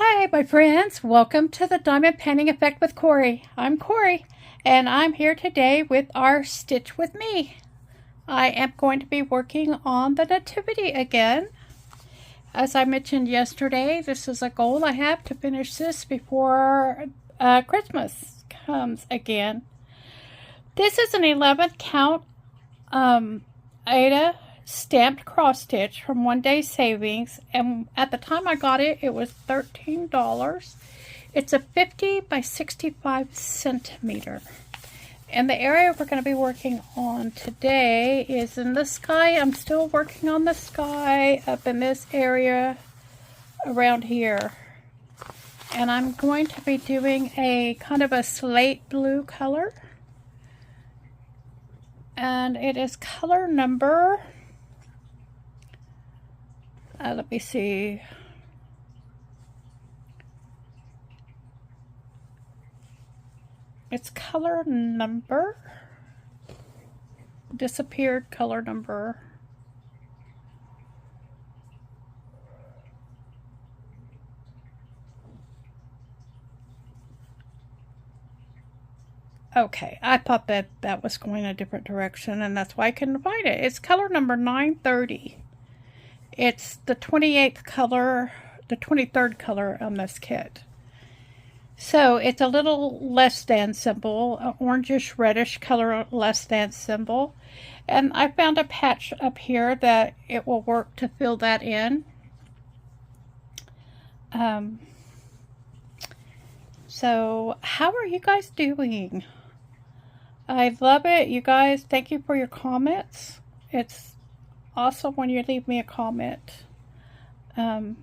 Hi, my friends. Welcome to the Diamond Painting Effect with Cori. I'm Cori, and I'm here today with our Stitch with Me. I am going to be working on the Nativity again. As I mentioned yesterday, this is a goal I have to finish this before Christmas comes again. This is an 11th count Ada stamped cross stitch from One Day Savings, and at the time I got it, it was $13. It's a 50 by 65 centimeter. And the area we're going to be working on today is in the sky. I'm still working on the sky up in this area around here. And I'm going to be doing a kind of a slate blue color. And it is color number, let me see, it's color number, disappeared color number. Okay, I thought that was going a different direction, and that's why I couldn't find it. It's color number 930. It's the 28th color, the 23rd color on this kit. So it's a little less than symbol, an orangish reddish color less than symbol. And I found a patch up here that it will work to fill that in. So how are you guys doing? I love it, you guys. Thank you for your comments. It's awesome when you leave me a comment. I've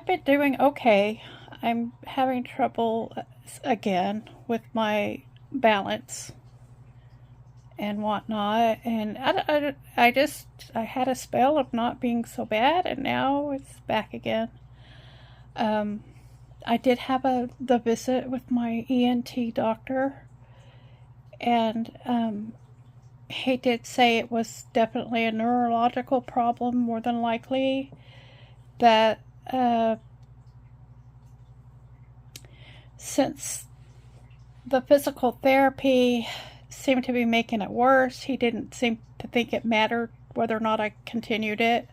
been doing okay. I'm having trouble again with my balance and whatnot, and I had a spell of not being so bad, and now it's back again. I did have the visit with my ENT doctor, and he did say it was definitely a neurological problem, more than likely, that since the physical therapy seemed to be making it worse, he didn't seem to think it mattered whether or not I continued it.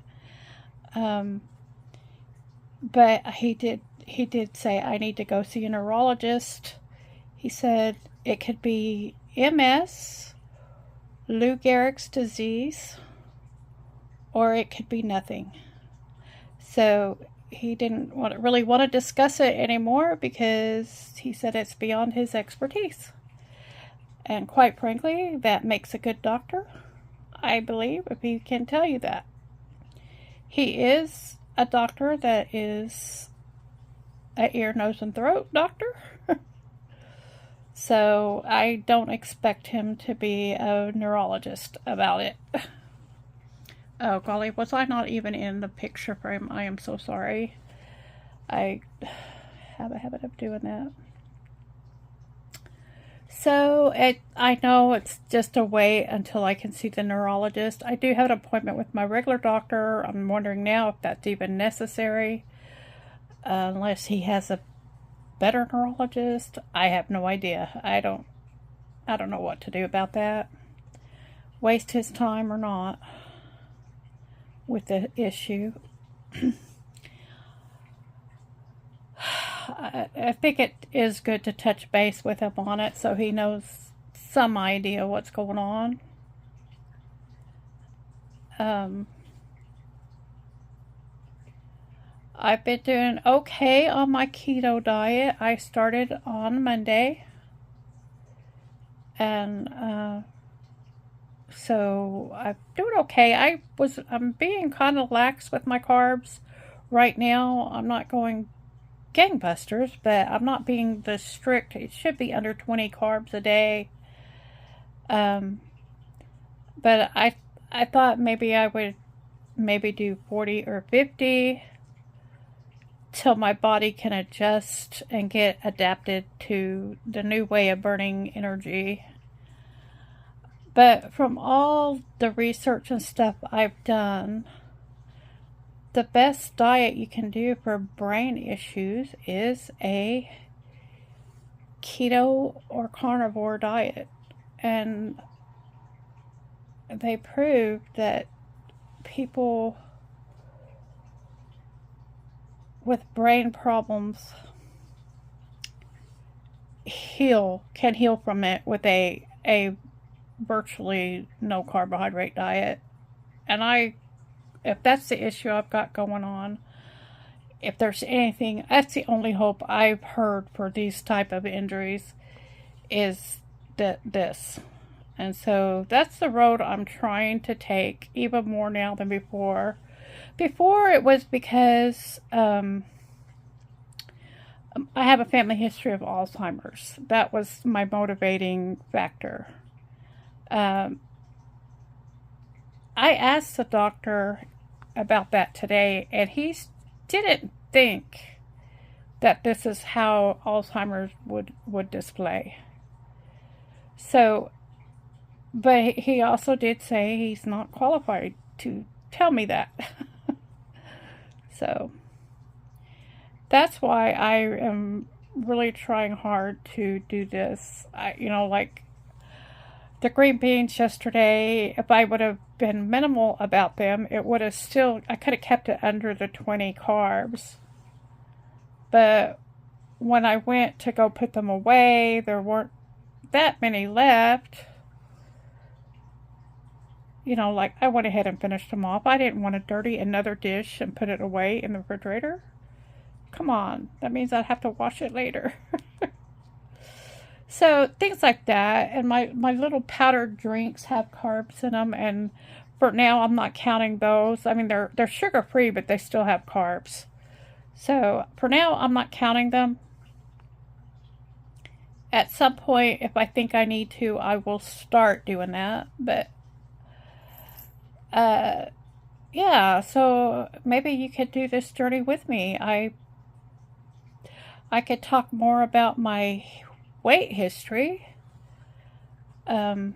But he did say I need to go see a neurologist. He said it could be MS, Lou Gehrig's disease, or it could be nothing. So he didn't really want to discuss it anymore because he said it's beyond his expertise. And quite frankly, that makes a good doctor, I believe, if he can tell you that. He is a doctor that is an ear, nose, and throat doctor. So I don't expect him to be a neurologist about it. Oh golly, was I not even in the picture frame? I am so sorry. I have a habit of doing that. So I know it's just a wait until I can see the neurologist. I do have an appointment with my regular doctor. I'm wondering now if that's even necessary. Unless he has a better neurologist. I have no idea. I don't know what to do about that. Waste his time or not with the issue. I think it is good to touch base with him on it so he knows some idea what's going on. I've been doing okay on my keto diet. I started on Monday, and so I'm doing okay. I'm being kind of lax with my carbs right now. I'm not going gangbusters, but I'm not being the strict. It should be under 20 carbs a day. But I thought maybe I would do 40 or 50 till my body can adjust and get adapted to the new way of burning energy. But from all the research and stuff I've done, the best diet you can do for brain issues is a keto or carnivore diet. And they proved that people with brain problems can heal from it with a virtually no carbohydrate diet. And if that's the issue I've got going on, if there's anything, that's the only hope I've heard for these type of injuries is this. And so that's the road I'm trying to take, even more now than before. Before it was because I have a family history of Alzheimer's. That was my motivating factor. I asked the doctor about that today, and he didn't think that this is how Alzheimer's would display. So, but he also did say he's not qualified to tell me that. So, that's why I am really trying hard to do this. Like the green beans yesterday, if I would have been minimal about them, it would have I could have kept it under the 20 carbs. But when I went to go put them away, there weren't that many left. Like I went ahead and finished them off. I didn't want to dirty another dish and put it away in the refrigerator. Come on, that means I'd have to wash it later. So things like that, and my little powdered drinks have carbs in them, and for now I'm not counting those. I mean, they're sugar free, but they still have carbs. So for now I'm not counting them. At some point, if I think I need to, I will start doing that. But yeah, so maybe you could do this journey with me. I could talk more about my weight history. I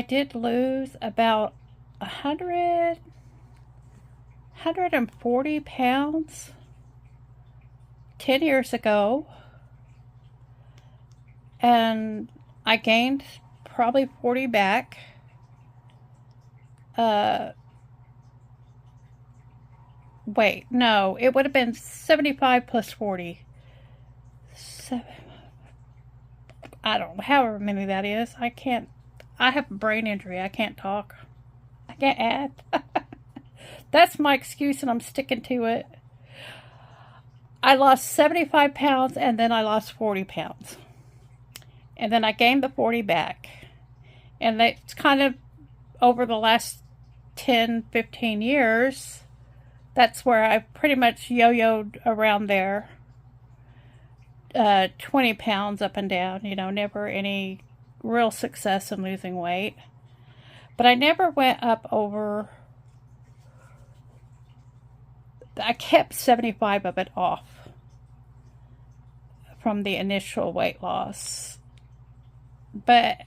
did lose about 140 pounds 10 years ago. And I gained probably 40 back. Wait, no, it would have been 75 plus 40. I don't know, however many that is. I have a brain injury. I can't talk. I can't add. That's my excuse, and I'm sticking to it. I lost 75 pounds, and then I lost 40 pounds. And then I gained the 40 back. And that's kind of over the last 10, 15 years, that's where I've pretty much yo-yoed around there. 20 pounds up and down, never any real success in losing weight. But I never went up over, I kept 75 of it off from the initial weight loss. But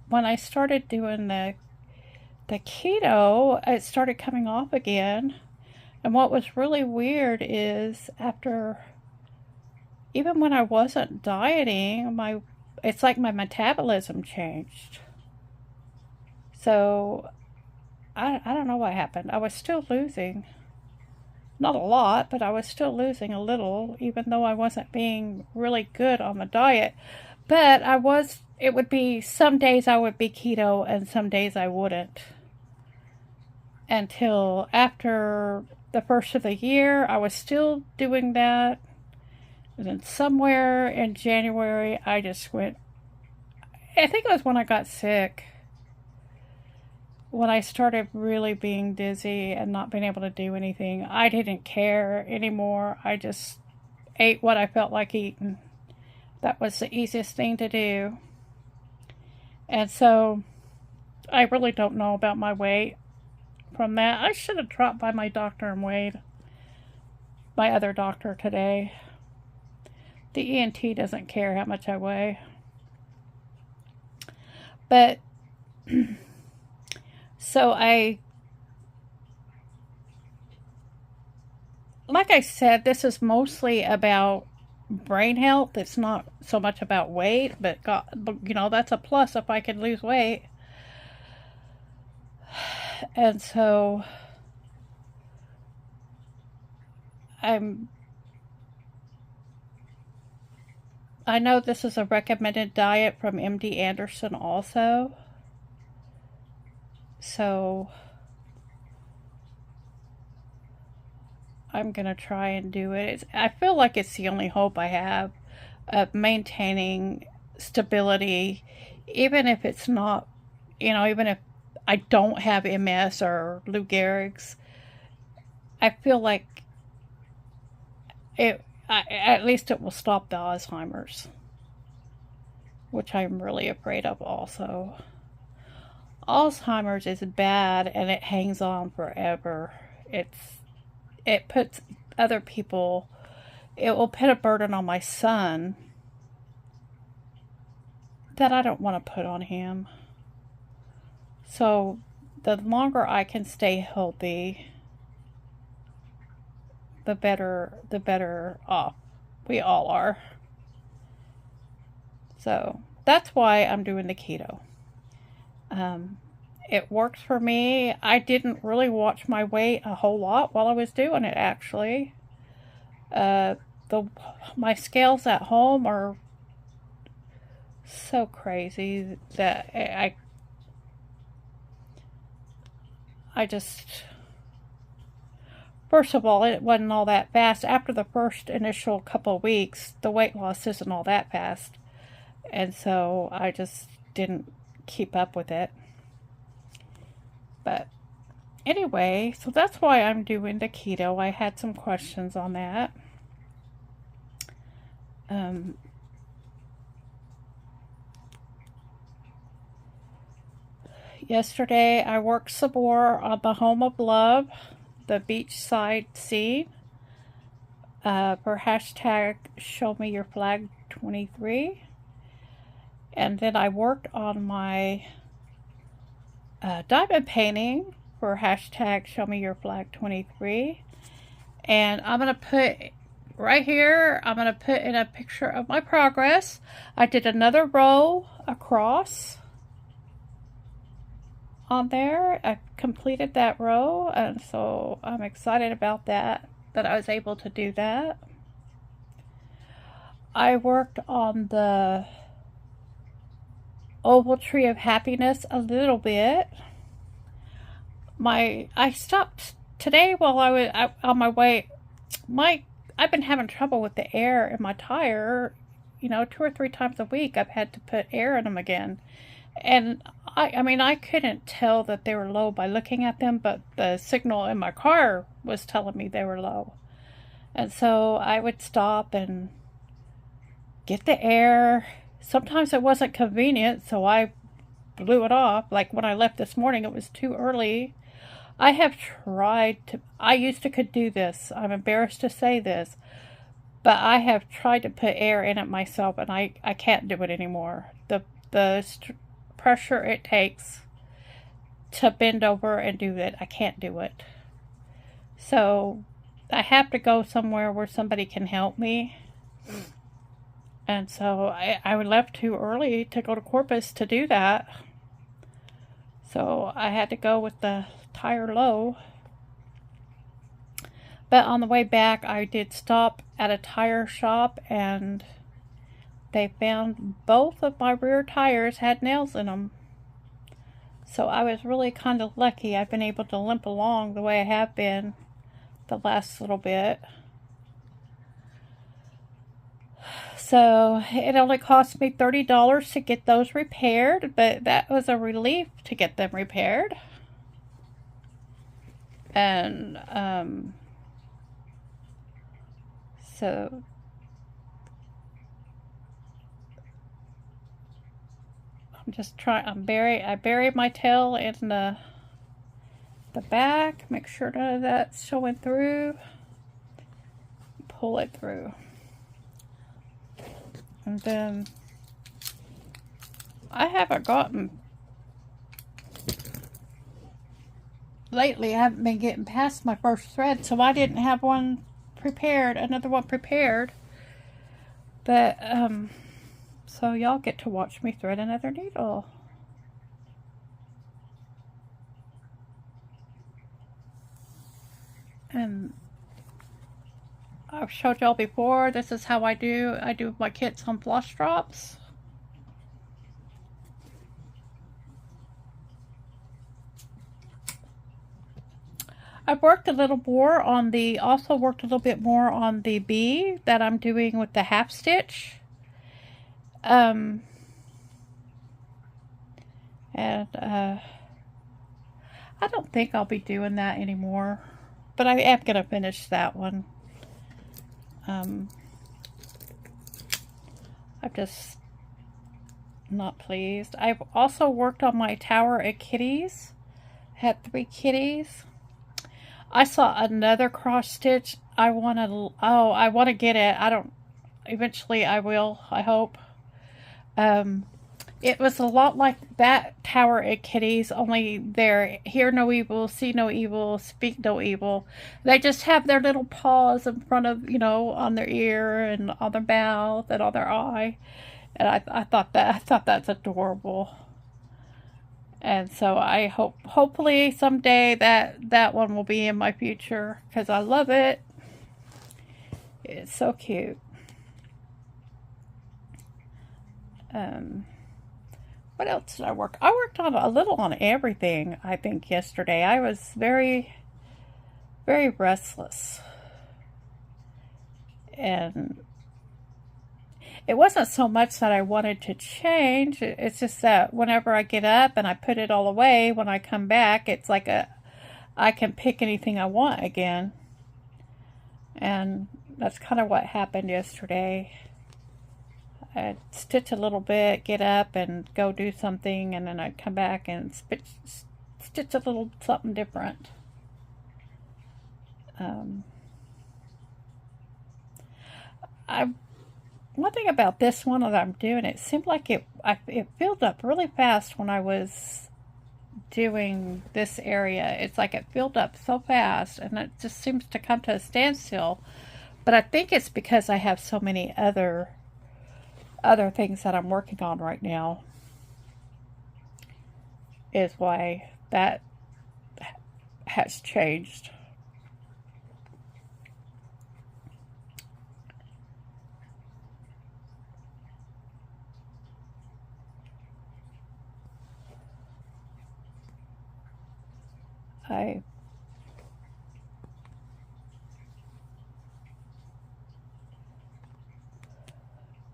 when I started doing the keto, it started coming off again. And what was really weird is even when I wasn't dieting, it's like my metabolism changed. So I don't know what happened. I was still losing. Not a lot, but I was still losing a little, even though I wasn't being really good on the diet. But it would be some days I would be keto and some days I wouldn't. Until after the first of the year, I was still doing that. And then somewhere in January, I just went, I think it was when I got sick. When I started really being dizzy and not being able to do anything, I didn't care anymore. I just ate what I felt like eating. That was the easiest thing to do. And so I really don't know about my weight from that. I should have dropped by my doctor and weighed. My other doctor today. The ENT doesn't care how much I weigh. But so like I said, this is mostly about brain health. It's not so much about weight, but God, you know, that's a plus if I can lose weight. And so I'm I know this is a recommended diet from MD Anderson also. So I'm going to try and do it. I feel like it's the only hope I have of maintaining stability, even if it's not, you know, even if I don't have MS or Lou Gehrig's. I feel like at least it will stop the Alzheimer's, which I'm really afraid of also. Alzheimer's is bad and it hangs on forever. It puts other people, it will put a burden on my son that I don't want to put on him. So the longer I can stay healthy, the better off we all are. So that's why I'm doing the keto. It works for me. I didn't really watch my weight a whole lot while I was doing it, actually. My scales at home are so crazy that I just, first of all, it wasn't all that fast. After the first initial couple of weeks, the weight loss isn't all that fast. And so I just didn't keep up with it. But anyway, so that's why I'm doing the keto. I had some questions on that. Yesterday I worked some more on the Home of Love, the beachside scene, for hashtag Show Me Your Flag 23. And then I worked on my diamond painting for hashtag Show Me Your Flag 23. And I'm going to put right here, I'm going to put in a picture of my progress. I did another row across on there. I completed that row, and so I'm excited about that I was able to do that. I worked on the oval tree of happiness a little bit. I stopped today while I was on my way. I've been having trouble with the air in my tire. You know, 2 or 3 times a week I've had to put air in them again. And I mean, I couldn't tell that they were low by looking at them, but the signal in my car was telling me they were low. And so I would stop and get the air. Sometimes it wasn't convenient, so I blew it off. Like when I left this morning, it was too early. I used to could do this. I'm embarrassed to say this, but I have tried to put air in it myself, and I can't do it anymore. The pressure it takes to bend over and do it, I can't do it. So I have to go somewhere where somebody can help me. And so I left too early to go to Corpus to do that. So I had to go with the tire low. But on the way back, I did stop at a tire shop, and they found both of my rear tires had nails in them. So I was really kind of lucky. I've been able to limp along the way I have been the last little bit. So it only cost me $30 to get those repaired, but that was a relief to get them repaired. And so I'm just trying. I buried my tail in the back. Make sure none of that's showing through. Pull it through. And then I haven't gotten, lately I haven't been getting past my first thread, so I didn't have one prepared, another one prepared. But, so y'all get to watch me thread another needle. And I've showed y'all before, this is how I do my kits on floss drops. I've worked a little more on the, also worked a little bit more on the bee that I'm doing with the half stitch. And I don't think I'll be doing that anymore, but I am going to finish that one. I'm just not pleased. I've also worked on my tower of kitties. Had 3 kitties. I saw another cross stitch. I want to get it. I don't, eventually I will, I hope. It was a lot like that Tower of Kitties, only they're hear no evil, see no evil, speak no evil. They just have their little paws in front of, on their ear and on their mouth and on their eye. And I thought that's adorable. And so I hopefully someday that one will be in my future because I love it. It's so cute. What else did I work? I worked on a little on everything, I think, yesterday. I was very, very restless. And it wasn't so much that I wanted to change. It's just that whenever I get up and I put it all away, when I come back, it's like I can pick anything I want again. And that's kind of what happened yesterday. I'd stitch a little bit, get up and go do something, and then I'd come back and stitch a little something different. One thing about this one that I'm doing, it seemed like it filled up really fast when I was doing this area. It's like it filled up so fast, and it just seems to come to a standstill. But I think it's because I have so many other things that I'm working on right now is why that has changed. I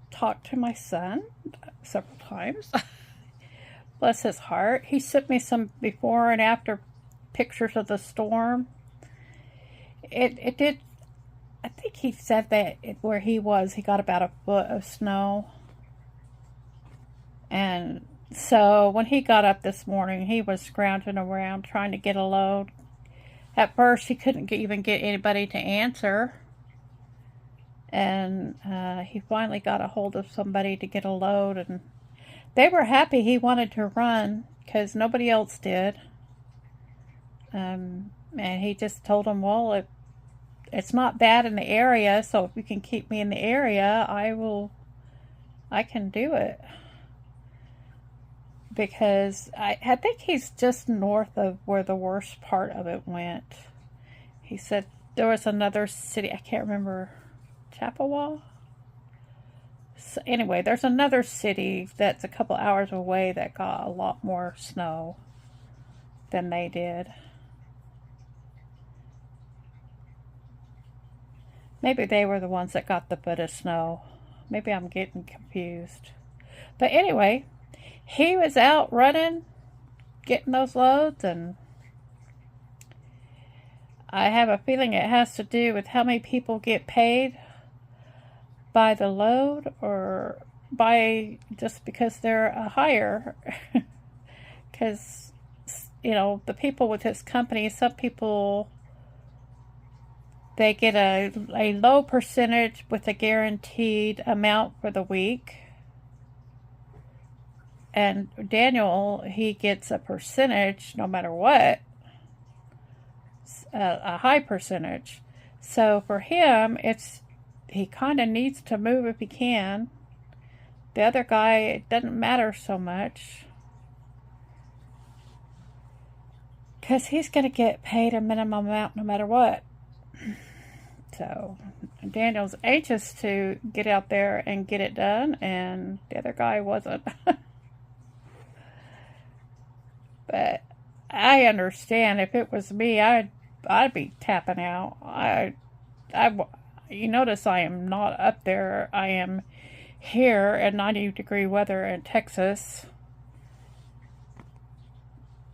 talked to my son several times. Bless his heart. He sent me some before and after pictures of the storm. It did, I think he said that where he was, he got about a foot of snow. And so when he got up this morning, he was scrounging around trying to get a load. At first, he couldn't even get anybody to answer. And he finally got a hold of somebody to get a load, and they were happy he wanted to run because nobody else did. And he just told them, well, it's not bad in the area, so if you can keep me in the area, I can do it. Because I think he's just north of where the worst part of it went. He said there was another city, I can't remember, Chappewa? So anyway, there's another city that's a couple hours away that got a lot more snow than they did. Maybe they were the ones that got the foot of snow. Maybe I'm getting confused. But anyway, he was out running, getting those loads, and I have a feeling it has to do with how many people get paid by the load or by just because they're a hire. Because, the people with his company, some people, they get a low percentage with a guaranteed amount for the week. And Daniel, he gets a percentage no matter what, a high percentage. So for him, he kind of needs to move if he can. The other guy, it doesn't matter so much, because he's going to get paid a minimum amount no matter what. So Daniel's anxious to get out there and get it done, and the other guy wasn't. But I understand. If it was me, I'd be tapping out. You notice I am not up there. I am here in 90-degree weather in Texas,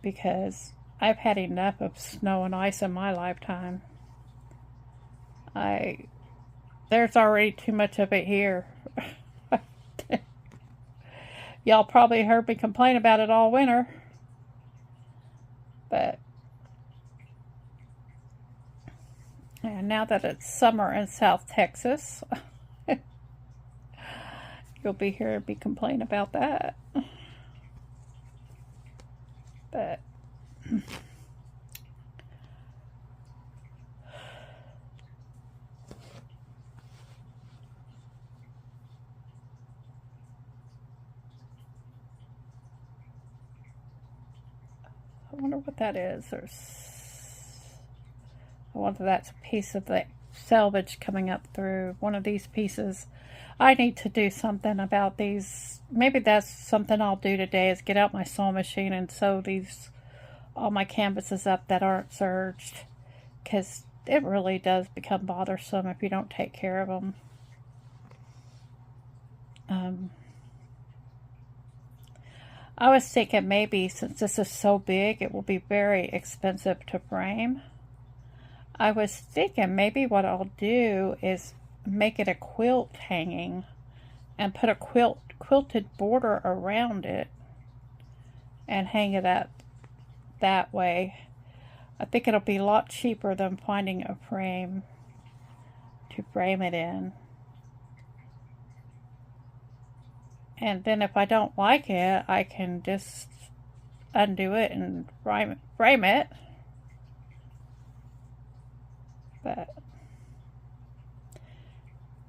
because I've had enough of snow and ice in my lifetime. There's already too much of it here. Y'all probably heard me complain about it all winter. But and now that it's summer in South Texas, you'll be here and be complaining about that. But I wonder what that is. I wonder if that's a piece of the selvage coming up through one of these pieces. I need to do something about these. Maybe that's something I'll do today, is get out my sewing machine and sew all my canvases up that aren't serged, because it really does become bothersome if you don't take care of them. I was thinking maybe since this is so big, it will be very expensive to frame. I was thinking maybe what I'll do is make it a quilt hanging and put a quilted border around it and hang it up that way. I think it'll be a lot cheaper than finding a frame to frame it in. And then if I don't like it, I can just undo it and frame it. But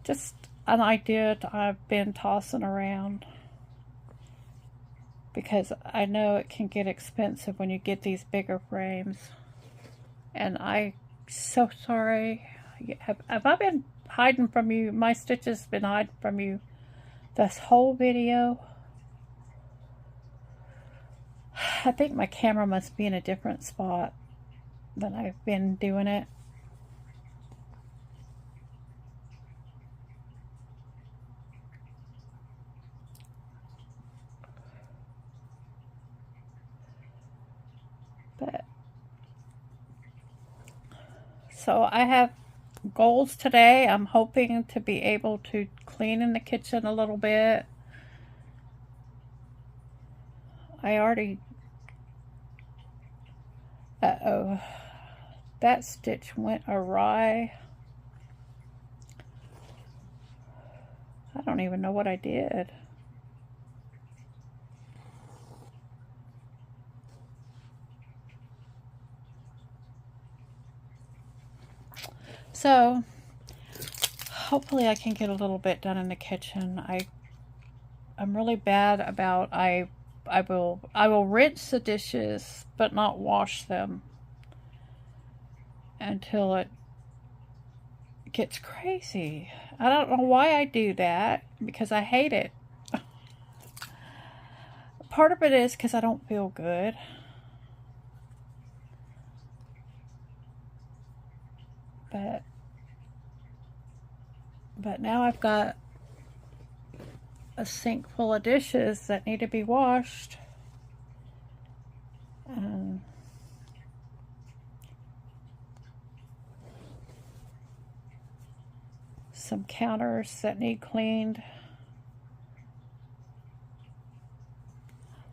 just an idea I've been tossing around, because I know it can get expensive when you get these bigger frames. And I'm so sorry. Have I been hiding from you? My stitches been hiding from you this whole video. I think my camera must be in a different spot than I've been doing it. But so I have goals today. I'm hoping to be able to clean in the kitchen a little bit. I already... Uh-oh. That stitch went awry. I don't even know what I did. So, hopefully I can get a little bit done in the kitchen. I'm really bad about... I will rinse the dishes but not wash them until it gets crazy. I don't know why I do that, because I hate it. Part of it is because I don't feel good. But now I've got a sink full of dishes that need to be washed. Some counters that need cleaned.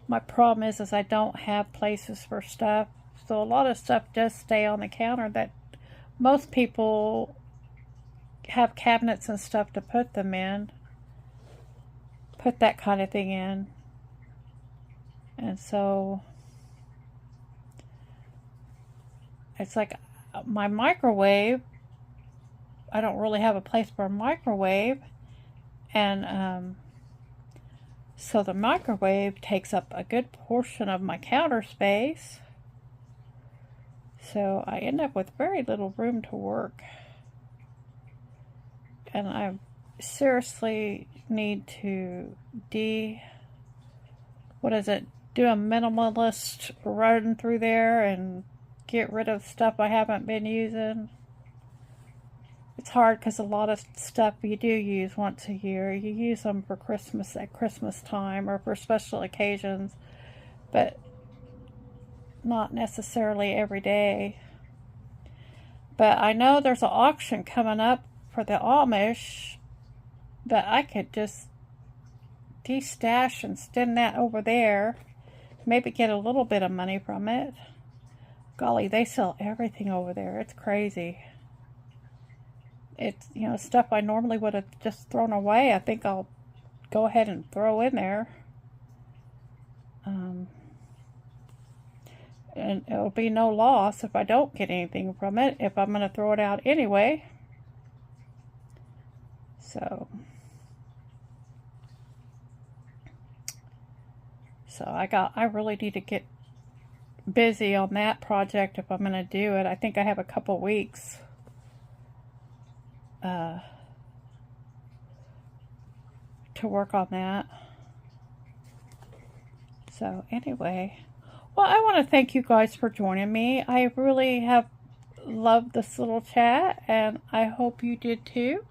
My problem is I don't have places for stuff. So a lot of stuff does stay on the counter that most people have cabinets and stuff to put them in. Put that kind of thing in. And so it's like my microwave, I don't really have a place for a microwave. And so the microwave takes up a good portion of my counter space. So I end up with very little room to work. And I seriously need to do a minimalist run through there and get rid of stuff I haven't been using. It's hard because a lot of stuff you do use once a year. You use them for Christmas at Christmas time or for special occasions, but not necessarily every day. But I know there's an auction coming up for the Amish that I could just de-stash and send that over there. Maybe get a little bit of money from it. Golly, they sell everything over there. It's crazy. It's, stuff I normally would have just thrown away. I think I'll go ahead and throw in there. And it'll be no loss if I don't get anything from it, if I'm going to throw it out anyway. So I really need to get busy on that project if I'm going to do it. I think I have a couple weeks to work on that. So anyway, well, I want to thank you guys for joining me. I really have loved this little chat, and I hope you did too.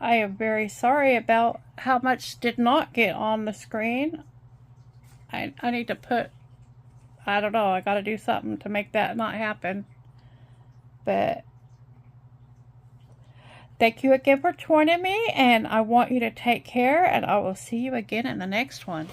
I am very sorry about how much did not get on the screen. I need to put, I don't know, I got to do something to make that not happen. But thank you again for joining me, and I want you to take care, and I will see you again in the next one.